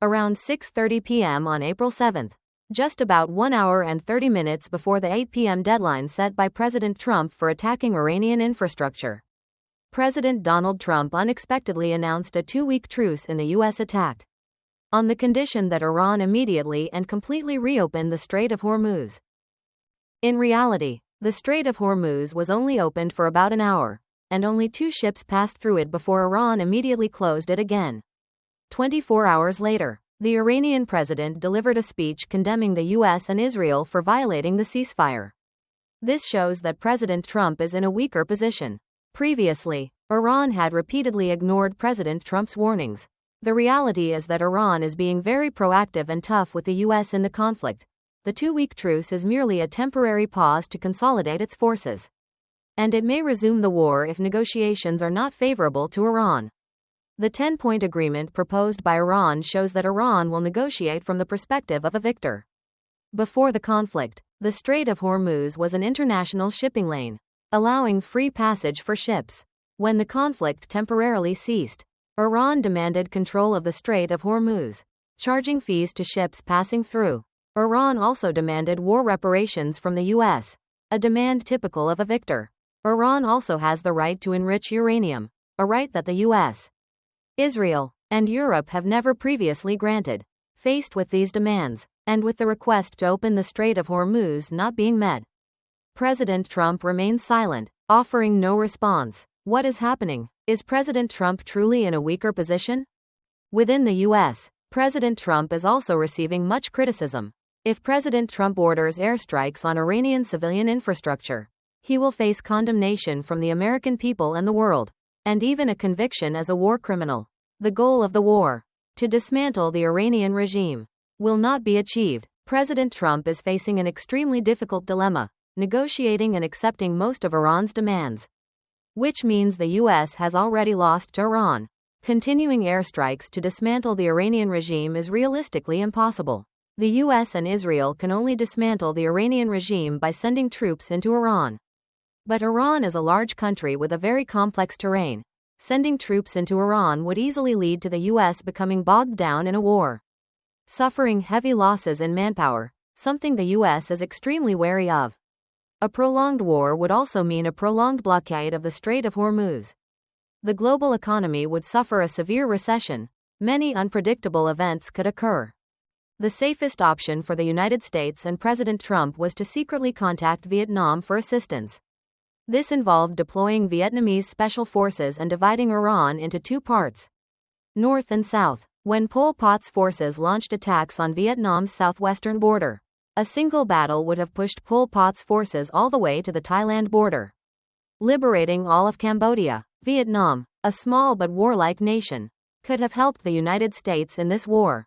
around 6:30 p.m. on April 7, just about 1 hour and 30 minutes before the 8 p.m. deadline set by President Trump for attacking Iranian infrastructure. President Donald Trump unexpectedly announced a 2-week truce in the U.S. attack, on the condition that Iran immediately and completely reopen the Strait of Hormuz. In reality, the Strait of Hormuz was only opened for about an hour, and only 2 ships passed through it before Iran immediately closed it again. 24 hours later, the Iranian president delivered a speech condemning the U.S. and Israel for violating the ceasefire. This shows that President Trump is in a weaker position. Previously, Iran had repeatedly ignored President Trump's warnings. The reality is that Iran is being very proactive and tough with the U.S. in the conflict. The 2-week truce is merely a temporary pause to consolidate its forces, and it may resume the war if negotiations are not favorable to Iran. The 10-point agreement proposed by Iran shows that Iran will negotiate from the perspective of a victor. Before the conflict, the Strait of Hormuz was an international shipping lane, allowing free passage for ships. When the conflict temporarily ceased, Iran demanded control of the Strait of Hormuz, charging fees to ships passing through. Iran also demanded war reparations from the U.S., a demand typical of a victor. Iran also has the right to enrich uranium, a right that the U.S., Israel, and Europe have never previously granted. Faced with these demands, and with the request to open the Strait of Hormuz not being met, President Trump remains silent, offering no response. What is happening? Is President Trump truly in a weaker position? Within the U.S., President Trump is also receiving much criticism. If President Trump orders airstrikes on Iranian civilian infrastructure, he will face condemnation from the American people and the world, and even a conviction as a war criminal. The goal of the war, to dismantle the Iranian regime, will not be achieved. President Trump is facing an extremely difficult dilemma, negotiating and accepting most of Iran's demands, which means the U.S. has already lost to Iran. Continuing airstrikes to dismantle the Iranian regime is realistically impossible. The U.S. and Israel can only dismantle the Iranian regime by sending troops into Iran. But Iran is a large country with a very complex terrain. Sending troops into Iran would easily lead to the U.S. becoming bogged down in a war, suffering heavy losses in manpower, something the U.S. is extremely wary of. A prolonged war would also mean a prolonged blockade of the Strait of Hormuz. The global economy would suffer a severe recession. Many unpredictable events could occur. The safest option for the United States and President Trump was to secretly contact Vietnam for assistance. This involved deploying Vietnamese special forces and dividing Iran into 2 parts, north and south. When Pol Pot's forces launched attacks on Vietnam's southwestern border, a single battle would have pushed Pol Pot's forces all the way to the Thailand border, liberating all of Cambodia. Vietnam, a small but warlike nation, could have helped the United States in this war.